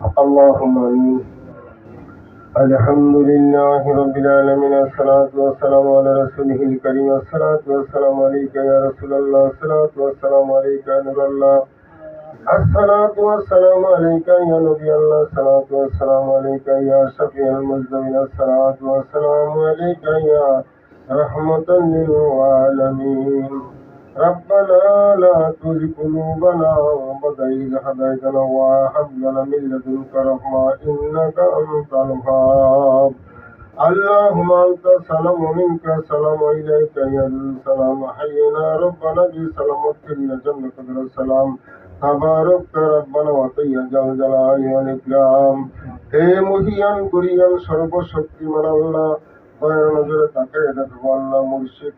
اللهم آمين. الحمد لله رب العالمين، الصلاة والسلام على رسوله الكريم، الصلاة والسلام عليك يا رسول الله، الصلاة والسلام عليك يا نور الله، الصلاة والسلام عليك يا نبي الله، الصلاة والسلام عليك يا شفيع المذنبين، الصلاة والسلام عليك يا رحمة للعالمين. ربنا لا تزغ قلوبنا بعد إذ هديتنا وهب لنا من لدنك رحمة إنك أنت الوهاب. اللهم أنت السلام ومنك السلام وإليك يرجع السلام. حينا ربنا بسلام وادخلنا جنة السلام. تبارك ربنا وطيّا جل جلاله والإكرام. হে মহিয়ান করিয়ান সর্বশক্তিমান আল্লাহ, দয়ার নজরে তাকাইয়া দেখো আল্লাহ, মুর্শিদ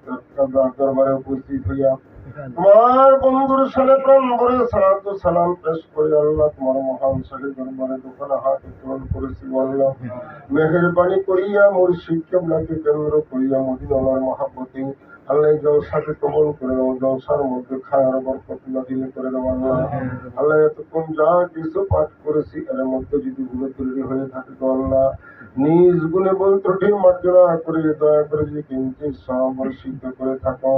দরবারে উপস্থিত হইয়া তোমার বন্ধুর সালে প্রাণ ভরে সালাতু সালাম পেশ করে আল্লাহ তোমার মহান সালে দরবারে দোকানে হাত উত্তোলন করেছি আল্লাহ। মেহেরবানি করিয়া মুর্শিদ কিবলাকে কেন্দ্র করিয়া মদিনার মহাব্বতে আল্লাহ জলসাকে কবুল করে দাও, জলসার মধ্যে খায়ার বরকত নাযিল করে দাও আল্লাহ। আল্লাহ এতক্ষণ যা কিছু পাঠ করেছি এর মধ্যে যদি ভুল ত্রুটি হয়ে থাকে তো আল্লাহ নিজ গুণে বল ত্রুটি মার্জনা করে দয়া করে যদি কিঞ্চিৎ সব সিদ্ধ করে থাকো,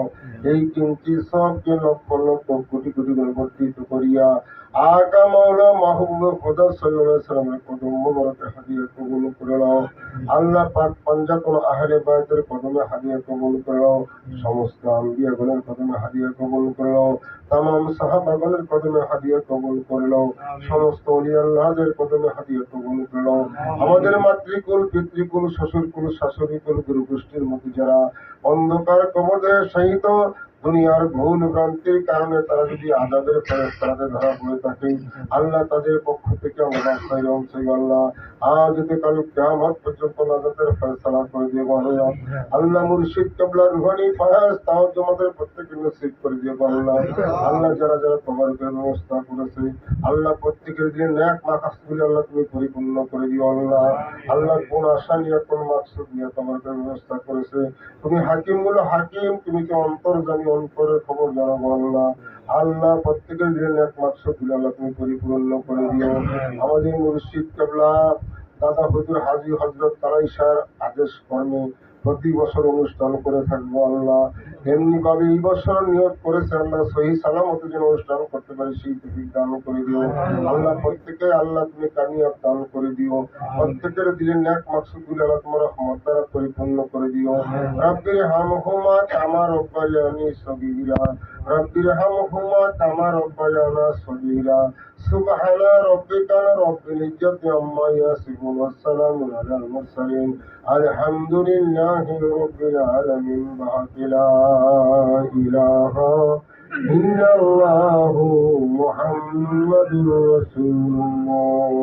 এই কিঞ্চিৎ সবকে লক্ষ লক্ষ কোটি কোটি গুণে বর্ধিত করিয়া আকা মাওলা মাহবুব খোদা সাল্লাল্লাহু আলাইহি সাল্লামের কদম মোবারকে হাদিয়া কবুল করে নাও আল্লাহ। পাক পাঞ্জাতন আহলে বাইতের কদমে হাদিয়া কবুল করে নাও, সমস্ত আম্বিয়াগণের কদমে হাদিয়া কবুল করে নাও, তামাম সাহাবাগণের কদমে হাদিয়া কবুল করে নাও, সমস্ত ওলিয়া আল্লাহদের কদমে হাদিয়া কবুল করে নাও। আমাদের মাতৃকুল পিতৃকুল শ্বশুরকুল শাশুড়িকুল গুরু গোষ্ঠীর মধ্যে যারা অন্ধকার কবরে সহিত দুনিয়ার ভুল ভ্রান্তির কারণে তারা যদি আযাবের ফেরেশতাদের ধরা পড়ে থাকে আল্লাহ তাদের পক্ষ থেকে আমরা আল্লাহ আজ হতে কাল কিয়ামত পর্যন্ত নাজাতের ফয়সালা করে দিয়ে আল্লাহ। আল্লাহ মুর্শিদ কিবলার রুহানি ফায়াজ তাওয়াজ আমাদের প্রত্যেককে নসিব করে দিয়ে আল্লাহ। আল্লাহ যারা যারা কবরের ব্যবস্থা করেছে আল্লাহ প্রত্যেকের দিনে নেক মাকাসদগুলি আল্লাহ তুমি পরিপূর্ণ করে দিও আল্লাহ। আল্লাহ কোন আশা নিয়ে কোন মাকসুদ নিয়ে কবরের ব্যবস্থা করেছে তুমি হাকিম বলো হাকিম, তুমি কি অন্তর্জামী, অন্তরের খবর জানাবো আল্লাহ। আল্লাহ প্রত্যেকের দিনে নেক মাকসুদগুলি আল্লাহ তুমি পরিপূর্ণ করে দিও। আমাদের মুর্শিদ কিবলা দাদা হুজুর হাজী হযরত তারাইশার আদেশ কর্মে প্রতি বছর অনুষ্ঠান করে থাকবো আল্লাহ। এমনি ভাবে এই বছর নিয়োগ করেছে আল্লাহ সহি সালামতে যেন অনুষ্ঠান করতে পারি সেই তৌফিক দান করে দিও আল্লাহ। প্রত্যেকে আল্লাহ তুমি কামিয়াব দান করে দিও, প্রত্যেকের দিলে নেক মাকসুদগুলো আল্লাহ তোমার রহমত দ্বারা পরিপূর্ণ করে দিও। রাব্বির হামহুমা কামা রাব্বায়ানি সগীরা, রাব্বির হামহুমা কামা রাব্বায়ানা সগীরা। সুবহানা রাব্বিকা রাব্বিল ইজ্জাতি আম্মা ইয়াসিফুন ওয়া সালামুন আলাল মুরসালিন আলহামদুলিল্লাহি রাব্বিল আলামিন। লা ইলাহা ইল্লাল্লাহু মুহাম্মাদুর রাসূলুল্লাহ।